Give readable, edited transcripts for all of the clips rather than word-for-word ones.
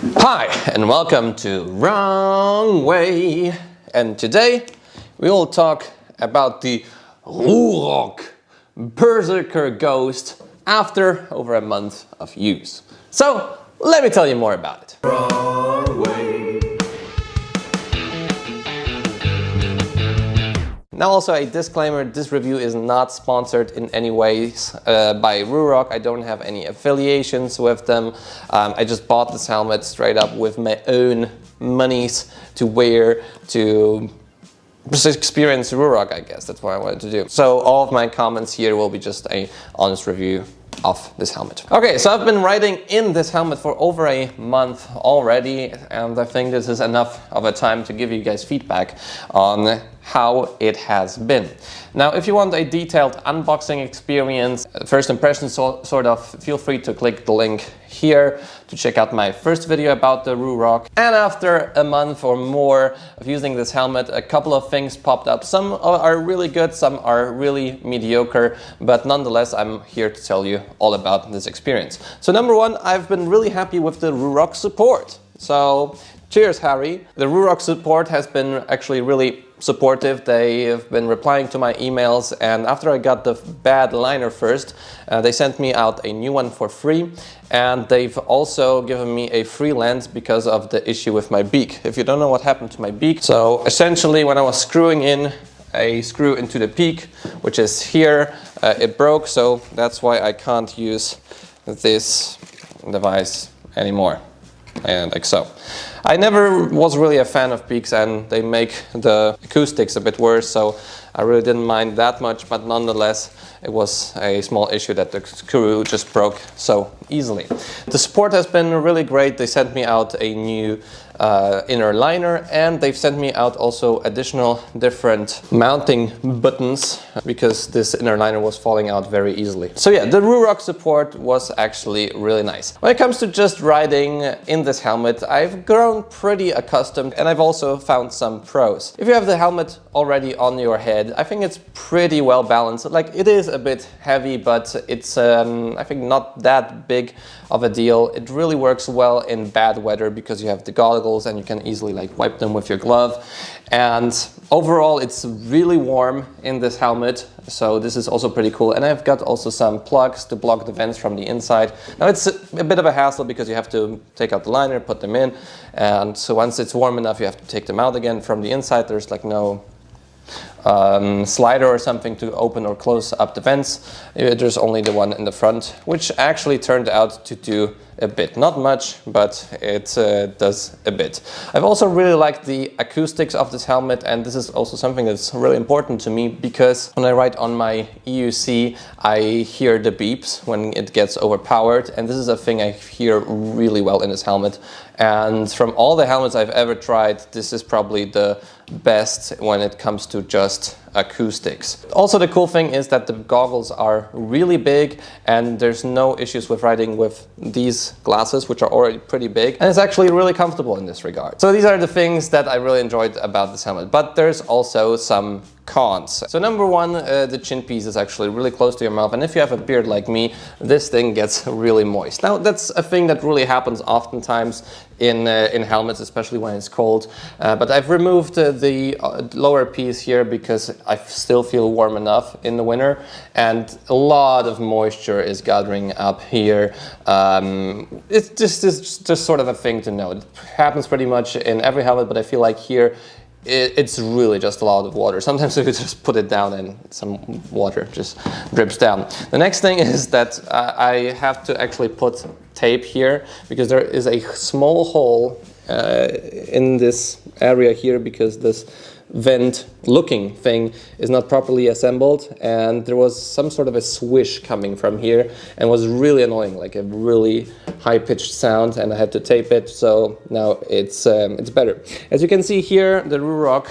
Hi and welcome to Wrong Way, and today we will talk about the RuRoc Berserker Ghost after over a month of use. So let me tell you more about it. Wrong Way. Now also a disclaimer, this review is not sponsored in any ways by RuRoc. I don't have any affiliations with them. I just bought this helmet straight up with my own monies to wear, to just experience RuRoc, I guess. That's what I wanted to do. So all of my comments here will be just an honest review of this helmet. Okay, so I've been riding in this helmet for over a month already, and I think this is enough of a time to give you guys feedback on how it has been. Now, if you want a detailed unboxing experience, first impressions sort of, feel free to click the link here to check out my first video about the RuRoc. And after a month or more of using this helmet, a couple of things popped up. Some are really good, some are really mediocre, but nonetheless, I'm here to tell you all about this experience. So number one, I've been really happy with the RuRoc support. So cheers, Harry. The RuRoc support has been actually really supportive. They have been replying to my emails, and after I got the bad liner first, they sent me out a new one for free, and they've also given me a free lens because of the issue with my beak. If you don't know what happened to my beak, so essentially when I was screwing in a screw into the peak, which is here, it broke, so that's why I can't use this device anymore. And like so. I never was really a fan of peaks, and they make the acoustics a bit worse, so I really didn't mind that much, but nonetheless it was a small issue that the screw just broke so easily. The support has been really great. They sent me out a new inner liner, and they've sent me out also additional different mounting buttons because this inner liner was falling out very easily. So yeah, the RuRoc support was actually really nice. When it comes to just riding in this helmet, I've grown pretty accustomed, and I've also found some pros. If you have the helmet already on your head, I think it's pretty well balanced. Like, it is a bit heavy, but it's I think not that big of a deal. It really works well in bad weather because you have the goggles and you can easily like wipe them with your glove. And overall, it's really warm in this helmet, so this is also pretty cool. And I've got also some plugs to block the vents from the inside. Now it's a bit of a hassle because you have to take out the liner, put them in, and so once it's warm enough you have to take them out again. From the inside there's like no slider or something to open or close up the vents. There's only the one in the front, which actually turned out to do a bit. Not much, but it does a bit. I've also really liked the acoustics of this helmet, and this is also something that's really important to me because when I ride on my EUC, I hear the beeps when it gets overpowered, and this is a thing I hear really well in this helmet. And from all the helmets I've ever tried, this is probably the best when it comes to just acoustics. Also, the cool thing is that the goggles are really big, and there's no issues with riding with these glasses, which are already pretty big, and it's actually really comfortable in this regard. So these are the things that I really enjoyed about this helmet, but there's also some cons. So number one, the chin piece is actually really close to your mouth, and if you have a beard like me, this thing gets really moist. Now that's a thing that really happens oftentimes in helmets, especially when it's cold, but I've removed the lower piece here because I still feel warm enough in the winter, and a lot of moisture is gathering up here. It's just sort of a thing to know. It happens pretty much in every helmet, but I feel like here it's really just a lot of water. Sometimes if you just put it down and some water just drips down. The next thing is that I have to actually put tape here because there is a small hole in this area here because this vent looking thing is not properly assembled, and there was some sort of a swish coming from here and was really annoying, like a really high-pitched sound, and I had to tape it, so now it's better. As you can see here, the RuRoc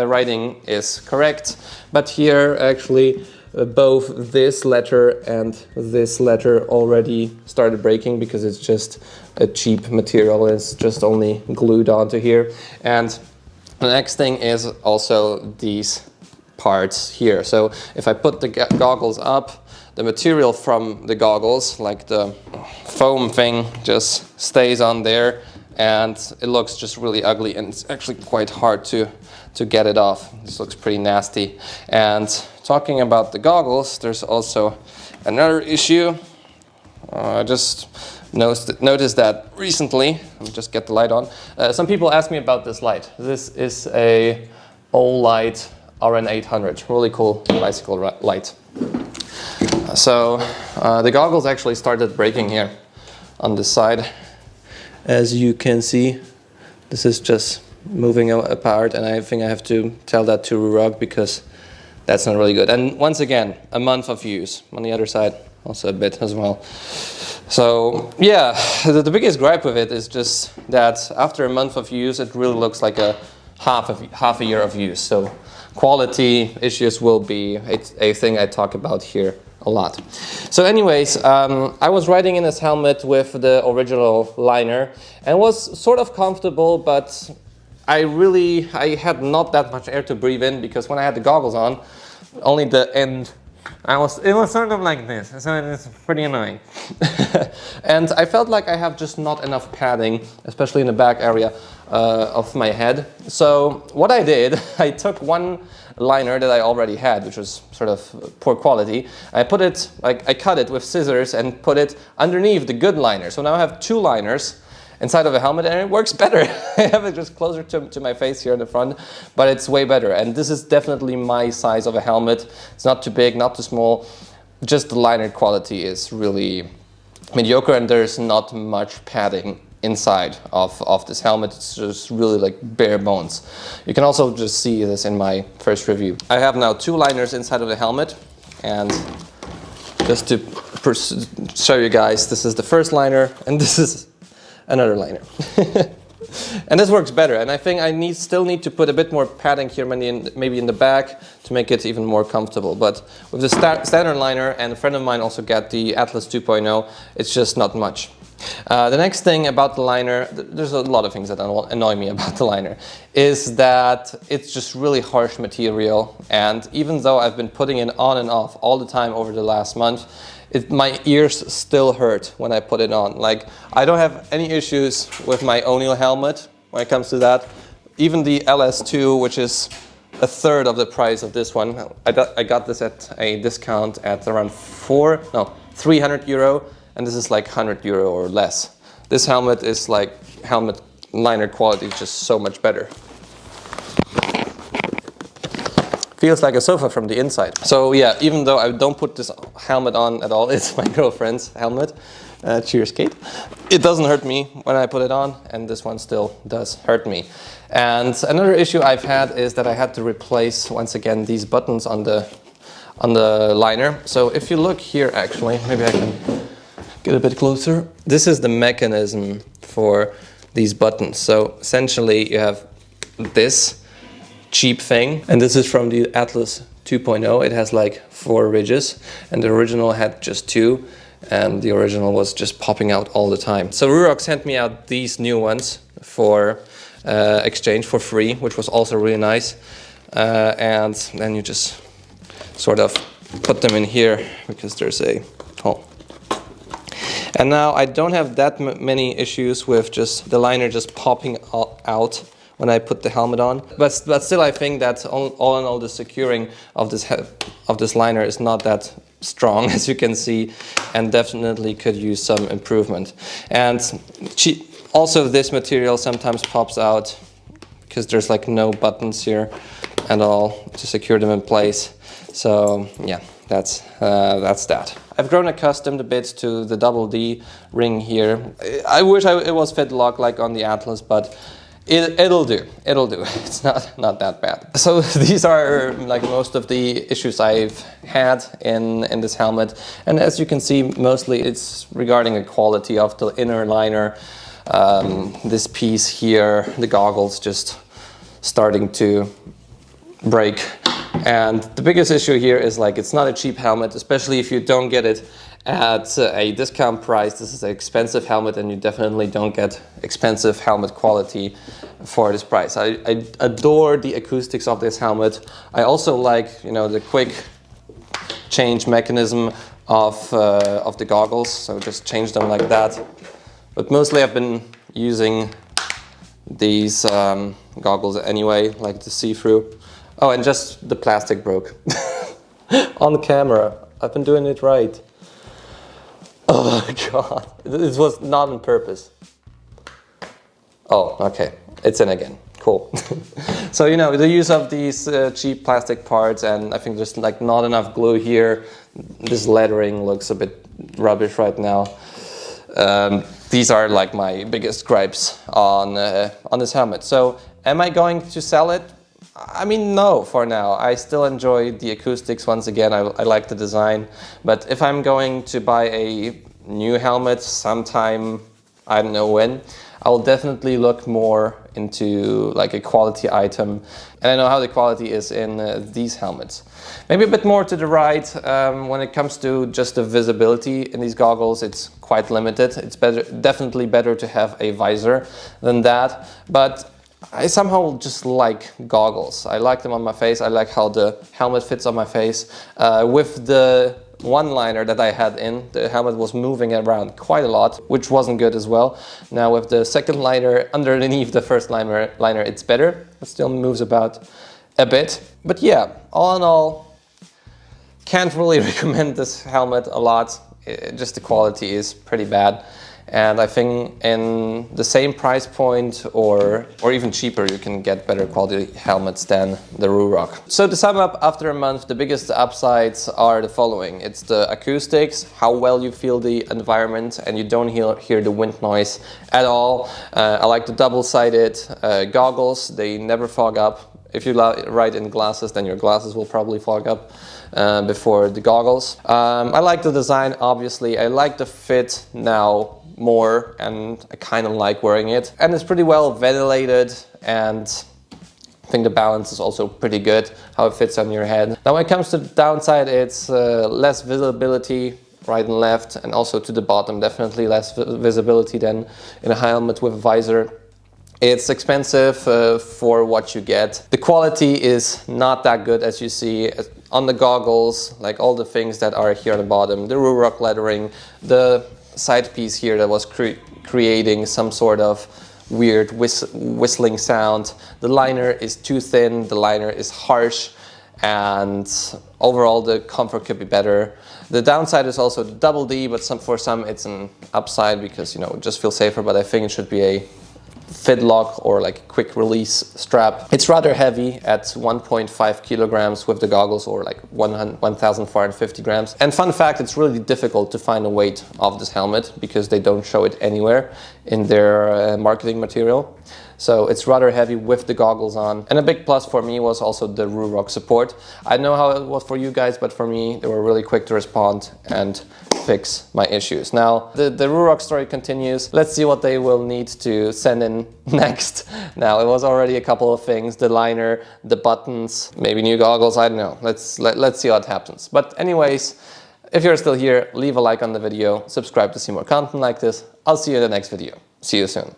writing is correct, but here actually both this letter and this letter already started breaking because it's just a cheap material. It's just only glued onto here. And the next thing is also these parts here. So if I put the goggles up, the material from the goggles, like the foam thing, just stays on there and it looks just really ugly, and it's actually quite hard to get it off. This looks pretty nasty. And talking about the goggles, there's also another issue. I just noticed that recently. Let me just get the light on. Some people ask me about this light. This is a Olight RN800, really cool bicycle light. So the goggles actually started breaking here on this side. As you can see, this is just moving apart, and I think I have to tell that to RuRoc because that's not really good. And once again, a month of use. On the other side, also a bit as well. So yeah, the biggest gripe with it is just that after a month of use, it really looks like a half a year of use. So quality issues will be a thing I talk about here a lot. So anyways, I was riding in this helmet with the original liner and was sort of comfortable, but I had not that much air to breathe in, because when I had the goggles on, only the end, it was sort of like this, so it's pretty annoying. And I felt like I have just not enough padding, especially in the back area of my head. So what I did, I took one liner that I already had, which was sort of poor quality. I cut it with scissors and put it underneath the good liner. So now I have two liners inside of a helmet, and it works better. I have it just closer to my face here in the front, but it's way better. And this is definitely my size of a helmet. It's not too big, not too small. Just the liner quality is really mediocre, and there's not much padding inside of this helmet. It's just really like bare bones. You can also just see this in my first review. I have now two liners inside of the helmet, and just to show you guys, this is the first liner and this is another liner. And this works better, and I think I still need to put a bit more padding here, maybe in the back, to make it even more comfortable. But with the standard liner, and a friend of mine also got the Atlas 2.0, it's just not much. The next thing about the liner, there's a lot of things that annoy me about the liner, is that it's just really harsh material, and even though I've been putting it on and off all the time over the last month, my ears still hurt when I put it on. Like, I don't have any issues with my O'Neill helmet when it comes to that. Even the LS2, which is a third of the price of this one, I got this at a discount at around 300 euro, and this is like 100 euro or less. This helmet is like, helmet liner quality is just so much better. Feels like a sofa from the inside. So yeah, even though I don't put this helmet on at all, it's my girlfriend's helmet. Cheers, Kate. It doesn't hurt me when I put it on, and this one still does hurt me. And another issue I've had is that I had to replace, once again, these buttons on the liner. So if you look here, actually, maybe I can get a bit closer. This is the mechanism for these buttons. So essentially you have this cheap thing, and this is from the Atlas 2.0. It has like 4 ridges, and the original had just 2, and the original was just popping out all the time. So RuRoc sent me out these new ones for exchange for free, which was also really nice. And then you just sort of put them in here because there's a hole. And now I don't have that many issues with just the liner just popping out when I put the helmet on, but still I think that all in all the securing of this liner is not that strong, as you can see, and definitely could use some improvement. And also this material sometimes pops out because there's like no buttons here at all to secure them in place. So yeah, that's that. I've grown accustomed a bit to the double D ring here. I wish it was fit lock like on the Atlas, but it'll do. It's not that bad. So these are like most of the issues I've had in this helmet, and as you can see, mostly it's regarding the quality of the inner liner. This piece here, the goggles just starting to break, and the biggest issue here is like it's not a cheap helmet, especially if you don't get it at a discount price. This is an expensive helmet, and you definitely don't get expensive helmet quality for this price. I adore the acoustics of this helmet. I also like, the quick change mechanism of the goggles, so just change them like that. But mostly I've been using these goggles anyway, like the see-through. Oh, and just the plastic broke on camera. I've been doing it right. Oh god, this was not on purpose. Oh, okay, it's in again. Cool. So, you know, the use of these cheap plastic parts, and I think there's like not enough glue here. This lettering looks a bit rubbish right now. These are like my biggest gripes on this helmet. So, am I going to sell it? I mean, no, for now. I still enjoy the acoustics. Once again, I like the design. But if I'm going to buy a new helmet sometime, I don't know when, I will definitely look more into like a quality item. And I know how the quality is in these helmets. Maybe a bit more to the right. When it comes to just the visibility in these goggles, it's quite limited. It's definitely better to have a visor than that. But I somehow just like goggles. I like them on my face. I like how the helmet fits on my face. With the one liner that I had in, the helmet was moving around quite a lot, which wasn't good as well. Now with the second liner underneath the first liner, it's better. It still moves about a bit. But yeah, all in all, can't really recommend this helmet a lot. Just the quality is pretty bad. And I think in the same price point or even cheaper, you can get better quality helmets than the RuRoc. So to sum up, after a month, the biggest upsides are the following. It's the acoustics, how well you feel the environment, and you don't hear the wind noise at all. I like the double-sided goggles. They never fog up. If you ride in glasses, then your glasses will probably fog up before the goggles. I like the design, obviously. I like the fit now more, and I kind of like wearing it. And it's pretty well ventilated, and I think the balance is also pretty good, how it fits on your head. Now when it comes to the downside, it's less visibility right and left, and also to the bottom, definitely less visibility than in a helmet with a visor. It's expensive for what you get. The quality is not that good, as you see on the goggles, like all the things that are here on the bottom, the RuRoc lettering, the side piece here that was creating some sort of weird whistling sound. The liner is too thin, the liner is harsh, and overall the comfort could be better. The downside is also the double D, but for some it's an upside because, you know, it just feels safer, but I think it should be a fit lock or like a quick release strap. It's rather heavy at 1.5 kilograms with the goggles, or like 1,450 grams. And fun fact, it's really difficult to find the weight of this helmet because they don't show it anywhere in their marketing material. So it's rather heavy with the goggles on. And a big plus for me was also the RuRoc support. I know how it was for you guys, but for me, they were really quick to respond and fix my issues. Now, the RuRoc story continues. Let's see what they will need to send in next. Now, it was already a couple of things, the liner, the buttons, maybe new goggles, I don't know. Let's see what happens. But anyways, if you're still here, leave a like on the video, subscribe to see more content like this. I'll see you in the next video. See you soon.